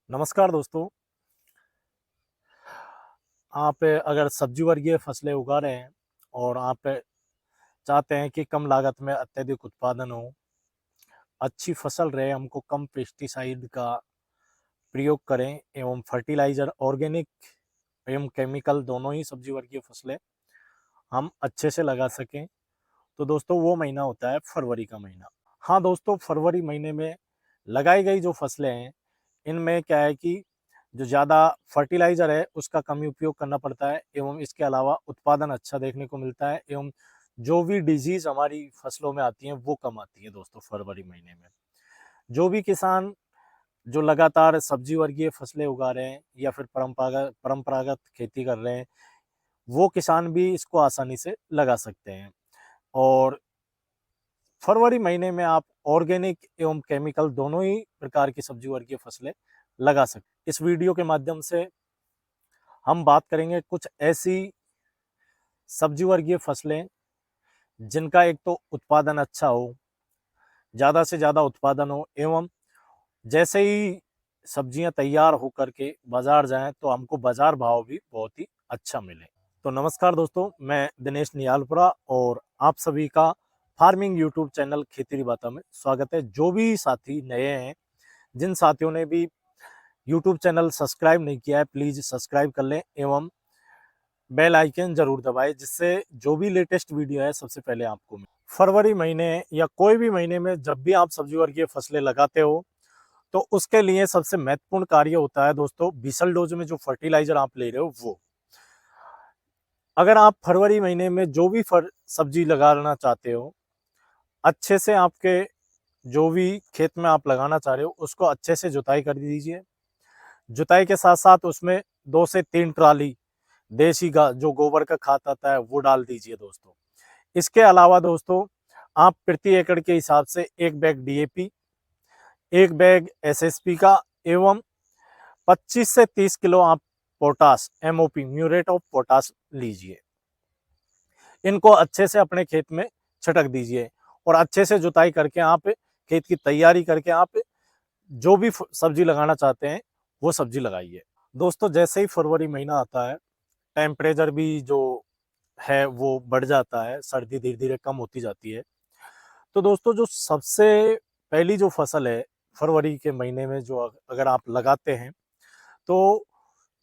नमस्कार दोस्तों। आप अगर सब्जी वर्गीय फसलें उगा रहे हैं और आप चाहते हैं कि कम लागत में अत्यधिक उत्पादन हो, अच्छी फसल रहे, हमको कम पेस्टिसाइड का प्रयोग करें एवं फर्टिलाइज़र ऑर्गेनिक एवं केमिकल दोनों ही सब्जी वर्गीय फसलें हम अच्छे से लगा सकें, तो दोस्तों वो महीना होता है फरवरी का महीना। हाँ दोस्तों, फरवरी महीने में लगाई गई जो फसलें हैं, इनमें क्या है कि जो ज़्यादा फर्टिलाइज़र है उसका कम ही उपयोग करना पड़ता है एवं इसके अलावा उत्पादन अच्छा देखने को मिलता है एवं जो भी डिजीज़ हमारी फसलों में आती हैं वो कम आती है दोस्तों फरवरी महीने में। जो भी किसान जो लगातार सब्जी वर्गीय फसलें उगा रहे हैं या फिर परंपरागत खेती कर रहे हैं, वो किसान भी इसको आसानी से लगा सकते हैं। और फरवरी महीने में आप ऑर्गेनिक एवं केमिकल दोनों ही प्रकार की सब्जी वर्गीय फसलें लगा सकते। इस वीडियो के माध्यम से हम बात करेंगे कुछ ऐसी सब्जी वर्गीय फसलें जिनका एक तो उत्पादन अच्छा हो, ज़्यादा से ज़्यादा उत्पादन हो एवं जैसे ही सब्जियां तैयार होकर के बाजार जाएं तो हमको बाजार भाव भी बहुत ही अच्छा मिले। तो नमस्कार दोस्तों, मैं दिनेश नियालपुरा और आप सभी का फार्मिंग यूट्यूब चैनल खेती बाता में स्वागत है। जो भी साथी नए हैं, जिन साथियों ने भी यूट्यूब चैनल सब्सक्राइब नहीं किया है, प्लीज़ सब्सक्राइब कर लें एवं बेल आइकन जरूर दबाएं, जिससे जो भी लेटेस्ट वीडियो है सबसे पहले आपको मिले। फरवरी महीने या कोई भी महीने में जब भी आप सब्जी वर्गीय फसलें लगाते हो तो उसके लिए सबसे महत्वपूर्ण कार्य होता है दोस्तों बीसल डोज में जो फर्टिलाइजर आप ले रहे हो वो। अगर आप फरवरी महीने में जो भी सब्जी लगाना चाहते हो, अच्छे से आपके जो भी खेत में आप लगाना चाह रहे हो उसको अच्छे से जुताई कर दीजिए। जुताई के साथ साथ उसमें 2 से 3 ट्राली देसी जो गोबर का खाद आता है वो डाल दीजिए दोस्तों। इसके अलावा दोस्तों, आप प्रति एकड़ के हिसाब से 1 बैग DAP, 1 बैग SSP का एवं 25 से 30 किलो आप potash MOP muriate of potash लीजिए। इनको अच्छे से अपने खेत में छिड़क दीजिए और अच्छे से जुताई करके आप खेत की तैयारी करके आप जो भी सब्जी लगाना चाहते हैं वो सब्जी लगाइए। दोस्तों, जैसे ही फरवरी महीना आता है, टेम्परेचर भी जो है वो बढ़ जाता है, सर्दी धीरे धीरे कम होती जाती है। तो दोस्तों, जो सबसे पहली जो फसल है फरवरी के महीने में जो अगर आप लगाते हैं तो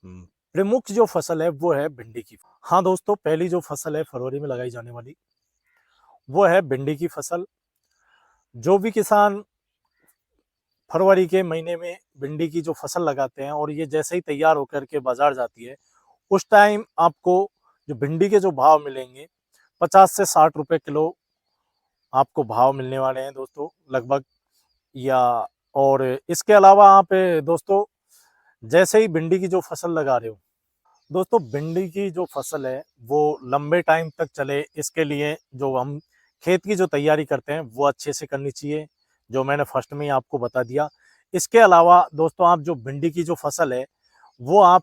प्रमुख जो फसल है वो है भिंडी की। हाँ दोस्तों, पहली जो फसल है फरवरी में लगाई जाने वाली वो है भिंडी की फसल। जो भी किसान फरवरी के महीने में भिंडी की जो फसल लगाते हैं और ये जैसे ही तैयार होकर के बाजार जाती है, उस टाइम आपको जो भिंडी के जो भाव मिलेंगे 50 से 60 रुपए किलो आपको भाव मिलने वाले हैं दोस्तों लगभग। या और इसके अलावा आप दोस्तों जैसे ही भिंडी की जो फसल लगा रहे हो, दोस्तों भिंडी की जो फसल है वो लंबे टाइम तक चले, इसके लिए जो हम खेत की जो तैयारी करते हैं वो अच्छे से करनी चाहिए, जो मैंने फर्स्ट में ही आपको बता दिया। इसके अलावा दोस्तों, आप जो भिंडी की जो फसल है वो आप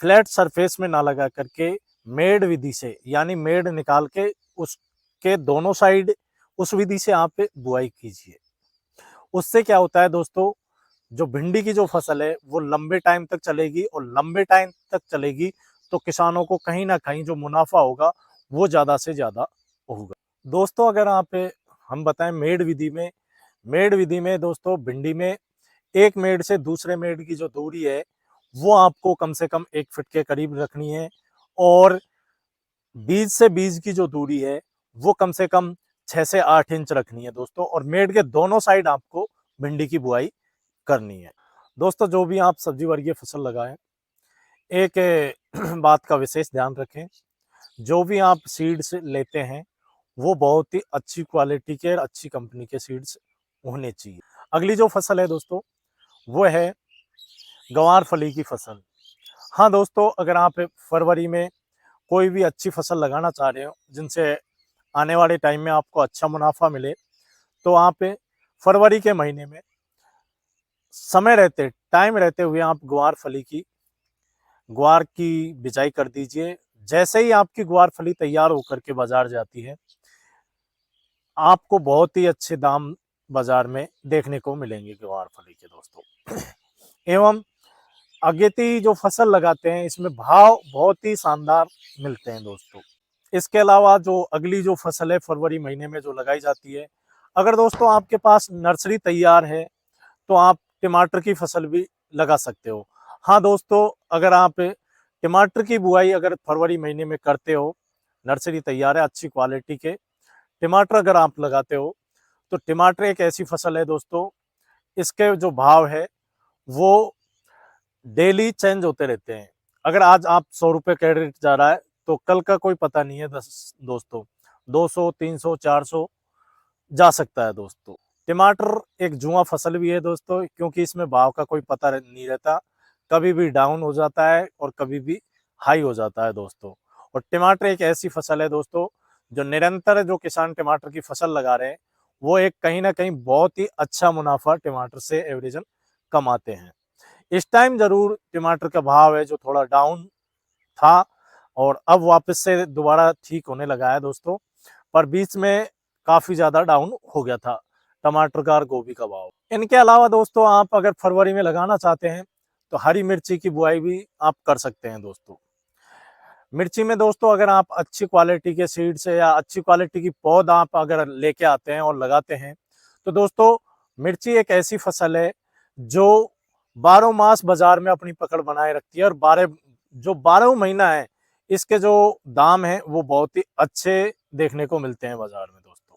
फ्लैट सरफेस में ना लगा करके मेड़ विधि से, यानी मेड़ निकाल के उसके दोनों साइड उस विधि से आप बुआई कीजिए। उससे क्या होता है दोस्तों, जो भिंडी की जो फसल है वो लंबे टाइम तक चलेगी और लंबे टाइम तक चलेगी तो किसानों को कहीं ना कहीं जो मुनाफा होगा वो ज़्यादा से ज़्यादा होगा। दोस्तों, अगर आप हम बताएं मेड़ विधि में दोस्तों भिंडी में एक मेड़ से दूसरे मेड़ की जो दूरी है वो आपको कम से कम 1 फीट के करीब रखनी है और बीज से बीज की जो दूरी है वो कम से कम 6 से 8 इंच रखनी है दोस्तों, और मेड़ के दोनों साइड आपको भिंडी की बुआई करनी है। दोस्तों, जो भी आप सब्जी वर्गीय फसल लगाएं, एक बात का विशेष ध्यान रखें, जो भी आप सीड्स लेते हैं वो बहुत ही अच्छी क्वालिटी के और अच्छी कंपनी के सीड्स होने चाहिए। अगली जो फसल है दोस्तों वो है गंवार फली की फसल। हाँ दोस्तों, अगर आप फरवरी में कोई भी अच्छी फसल लगाना चाह रहे हो जिनसे आने वाले टाइम में आपको अच्छा मुनाफा मिले, तो आप फरवरी के महीने में टाइम रहते हुए आप ग्वार की बिजाई कर दीजिए। जैसे ही आपकी ग्वार फली तैयार होकर के बाजार जाती है, आपको बहुत ही अच्छे दाम बाजार में देखने को मिलेंगे ग्वार फली के दोस्तों। एवं अगेती जो फसल लगाते हैं इसमें भाव बहुत ही शानदार मिलते हैं दोस्तों। इसके अलावा जो अगली जो फसल है फरवरी महीने में जो लगाई जाती है, अगर दोस्तों आपके पास नर्सरी तैयार है तो आप टमाटर की फसल भी लगा सकते हो। हाँ दोस्तों, अगर आप टमाटर की बुआई अगर फरवरी महीने में करते हो, नर्सरी तैयार है, अच्छी क्वालिटी के टमाटर अगर आप लगाते हो, तो टमाटर एक ऐसी फसल है दोस्तों, इसके जो भाव है वो डेली चेंज होते रहते हैं। अगर आज आप 100 रुपये कैरेट जा रहा है तो कल का कोई पता नहीं है दोस्तों, 200, 300, 400 जा सकता है दोस्तों। टमाटर एक जुआ फसल भी है दोस्तों, क्योंकि इसमें भाव का कोई पता नहीं रहता, कभी भी डाउन हो जाता है और कभी भी हाई हो जाता है दोस्तों। और टमाटर एक ऐसी फसल है दोस्तों, जो निरंतर जो किसान टमाटर की फसल लगा रहे हैं वो एक कहीं ना कहीं बहुत ही अच्छा मुनाफा टमाटर से एवरेजन कमाते हैं। इस टाइम जरूर टमाटर का भाव है जो थोड़ा डाउन था और अब वापस से दोबारा ठीक होने लगा है दोस्तों, पर बीच में काफी ज्यादा डाउन हो गया था टमाटर का और गोभी का भाव। इनके अलावा दोस्तों आप अगर फरवरी में लगाना चाहते हैं तो हरी मिर्ची की बुआई भी आप कर सकते हैं दोस्तों। मिर्ची में दोस्तों अगर आप अच्छी क्वालिटी के सीड से या अच्छी क्वालिटी की पौध आप अगर लेके आते हैं और लगाते हैं तो दोस्तों मिर्ची एक ऐसी फसल है जो 12 मास बाजार में अपनी पकड़ बनाए रखती है और 12 महीना है इसके जो दाम है वो बहुत ही अच्छे देखने को मिलते हैं बाजार में दोस्तों।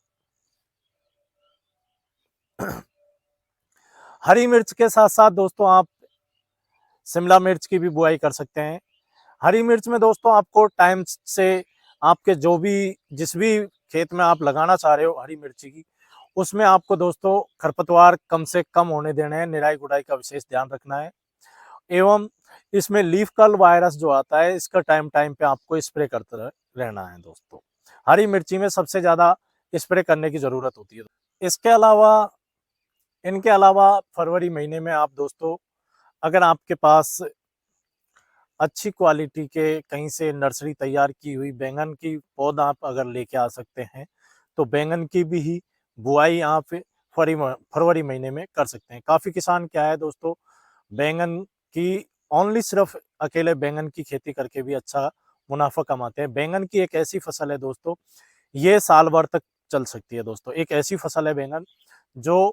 हरी मिर्च के साथ साथ दोस्तों आप शिमला मिर्च की भी बुआई कर सकते हैं। हरी मिर्च में दोस्तों आपको टाइम से आपके जो भी जिस भी खेत में आप लगाना चाह रहे हो हरी मिर्ची की, उसमें आपको दोस्तों खरपतवार कम से कम होने देने हैं, निराई गुड़ाई का विशेष ध्यान रखना है। एवं इसमें लीफ कर्ल वायरस जो आता है इसका टाइम टाइम पे आपको स्प्रे करते रहना है दोस्तों। हरी मिर्ची में सबसे ज्यादा स्प्रे करने की जरूरत होती है। इसके अलावा इनके अलावा फरवरी महीने में आप दोस्तों अगर आपके पास अच्छी क्वालिटी के कहीं से नर्सरी तैयार की हुई बैंगन की पौधा आप अगर लेके आ सकते हैं तो बैंगन की भी ही बुआई आप फरवरी महीने में कर सकते हैं। काफी किसान क्या है दोस्तों, बैंगन की ओनली सिर्फ अकेले बैंगन की खेती करके भी अच्छा मुनाफा कमाते हैं। बैंगन की एक ऐसी फसल है दोस्तों, ये साल भर तक चल सकती है दोस्तों। एक ऐसी फसल है बैंगन जो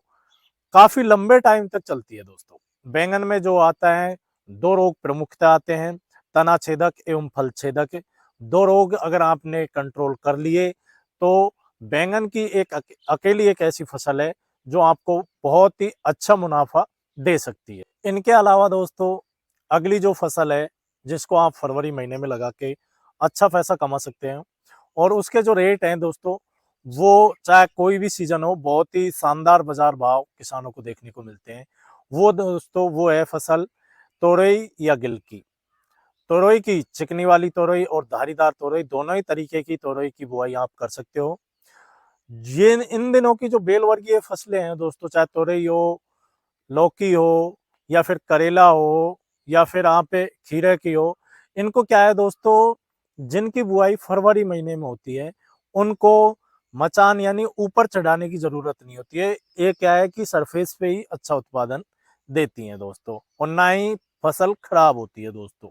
काफी लंबे टाइम तक चलती है दोस्तों। बैंगन में जो आता है दो रोग प्रमुखता आते हैं, तना छेदक एवं फल छेदक। दो रोग अगर आपने कंट्रोल कर लिए तो बैंगन की एक अकेली एक ऐसी फसल है जो आपको बहुत ही अच्छा मुनाफा दे सकती है। इनके अलावा दोस्तों अगली जो फसल है जिसको आप फरवरी महीने में लगा के अच्छा पैसा कमा सकते हैं और उसके जो रेट हैं दोस्तों वो चाहे कोई भी सीजन हो बहुत ही शानदार बाजार भाव किसानों को देखने को मिलते हैं। वो दोस्तों वो है फसल तोरई या गिल की। तोरई की चिकनी वाली तोरई और धारीदार तोरई दोनों ही तरीके की तोरई की बुआई आप कर सकते हो। ये इन दिनों की जो बेल वर्गीय फसलें हैं दोस्तों, चाहे तोरई हो, लौकी हो या फिर करेला हो या फिर आप खीरे की हो, इनको क्या है दोस्तों, जिनकी बुआई फरवरी महीने में होती है उनको मचान यानी ऊपर चढ़ाने की जरूरत नहीं होती है। ये क्या है कि सरफेस पे ही अच्छा उत्पादन देती हैं दोस्तों और ना ही फसल खराब होती है दोस्तों।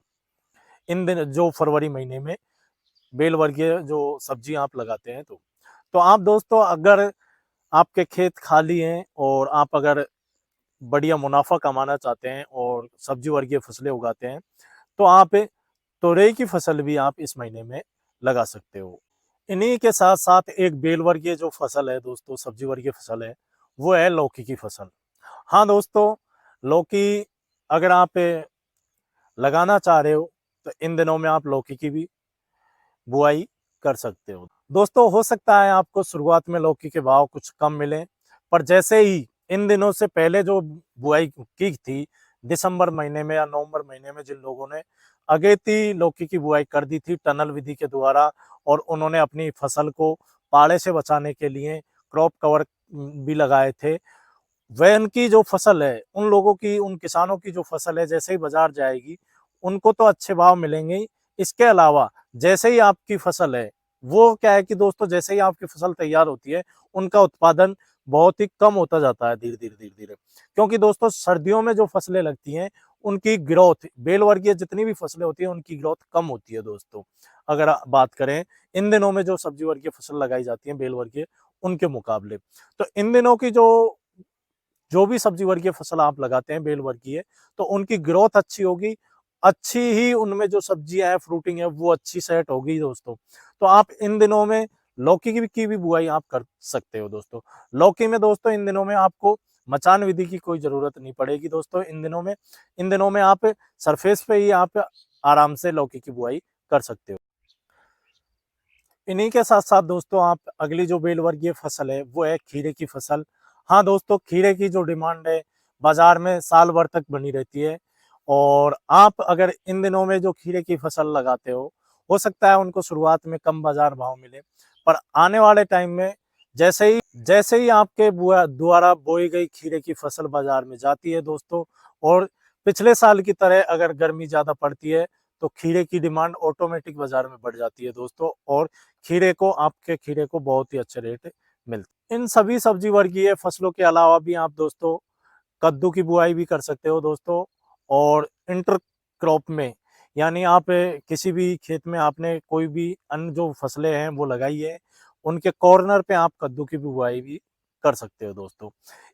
इन दिन जो फरवरी महीने में बेल वर्गीय जो सब्जी आप लगाते हैं तो आप दोस्तों अगर आपके खेत खाली हैं और आप अगर बढ़िया मुनाफा कमाना चाहते हैं और सब्जी वर्गीय फसलें उगाते हैं तो आप तोरई की फसल भी आप इस महीने में लगा सकते हो। इन्हीं के साथ साथ एक बेल वर्गीय जो फसल है दोस्तों, सब्जी वर्गीय फसल है, वो है लौकी की फसल। हाँ दोस्तों, लौकी अगर आप लगाना चाह रहे हो तो इन दिनों में आप लौकी की भी बुआई कर सकते हो दोस्तों। हो सकता है आपको शुरुआत में लौकी के भाव कुछ कम मिले, पर जैसे ही इन दिनों से पहले जो बुआई की थी दिसंबर महीने में या नवंबर महीने में, जिन लोगों ने अगेती लौकी की बुआई कर दी थी टनल विधि के द्वारा और उन्होंने अपनी फसल को पाले से बचाने के लिए क्रॉप कवर भी लगाए थे, वह उनकी जो फसल है उन लोगों की, उन किसानों की जो फसल है जैसे ही बाजार जाएगी उनको तो अच्छे भाव मिलेंगे ही। इसके अलावा जैसे ही आपकी फसल है वो क्या है कि दोस्तों जैसे ही आपकी फसल तैयार होती है उनका उत्पादन बहुत ही कम होता जाता है धीरे धीरे धीरे धीरे, क्योंकि दोस्तों सर्दियों में जो फसलें लगती हैं उनकी ग्रोथ, बेल वर्गीय जितनी भी फसलें होती है उनकी ग्रोथ कम होती है दोस्तों। अगर बात करें इन दिनों में जो सब्जी वर्गीय फसल लगाई जाती है बेल वर्गीय उनके मुकाबले, तो इन दिनों की जो जो भी सब्जी वर्गीय फसल आप लगाते हैं बेल वर्गीय, तो उनकी ग्रोथ अच्छी होगी, अच्छी ही उनमें जो सब्जियां है फ्रूटिंग है वो अच्छी सेट होगी दोस्तों। तो आप इन दिनों में लौकी की भी बुआई आप कर सकते हो दोस्तों। लौकी में दोस्तों इन दिनों में आपको मचान विधि की कोई जरूरत नहीं पड़ेगी दोस्तों। इन दिनों में आप सरफेस पे ही आप आराम से लौकी की बुआई कर सकते हो। इन्हीं के साथ साथ दोस्तों आप अगली जो बेल वर्गीय फसल है वो है खीरे की फसल। हाँ दोस्तों, खीरे की जो डिमांड है बाजार में साल भर तक बनी रहती है, और आप अगर इन दिनों में जो खीरे की फसल लगाते हो सकता है उनको शुरुआत में कम बाजार भाव मिले, पर आने वाले टाइम में जैसे ही आपके द्वारा बोई गई खीरे की फसल बाजार में जाती है दोस्तों, और पिछले साल की तरह अगर गर्मी ज्यादा पड़ती है तो खीरे की डिमांड ऑटोमेटिक बाजार में बढ़ जाती है दोस्तों, और आपके खीरे को बहुत ही अच्छे रेट मिलते हैं। इन सभी सब्जी वर्गीय फसलों के अलावा भी आप दोस्तों कद्दू की बुआई भी कर सकते हो दोस्तों। और इंटर क्रॉप में, यानी आप किसी भी खेत में आपने कोई भी अन्य जो फसलें हैं वो लगाई है, उनके कॉर्नर पे आप कद्दू की भी बुआई भी कर सकते हो दोस्तों।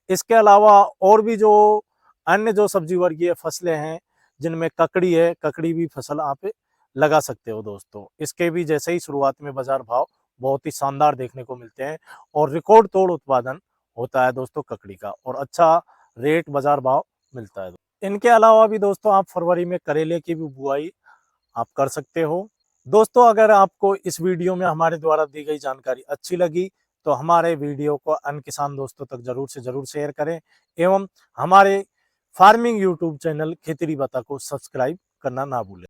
इसके अलावा और भी जो अन्य जो सब्जी वर्गीय फसलें हैं जिनमें ककड़ी है, ककड़ी भी फसल आप लगा सकते हो दोस्तों। इसके भी जैसे ही शुरुआत में बाजार भाव बहुत ही शानदार देखने को मिलते हैं, और रिकॉर्ड तोड़ उत्पादन होता है दोस्तों ककड़ी का, और अच्छा रेट बाजार भाव मिलता है। इनके अलावा भी दोस्तों आप फरवरी में करेले की भी बुआई आप कर सकते हो दोस्तों। अगर आपको इस वीडियो में हमारे द्वारा दी गई जानकारी अच्छी लगी तो हमारे वीडियो को अन्य किसान दोस्तों तक जरूर से जरूर शेयर करें, एवं हमारे फार्मिंग यूट्यूब चैनल खेती बता को सब्सक्राइब करना ना भूलें।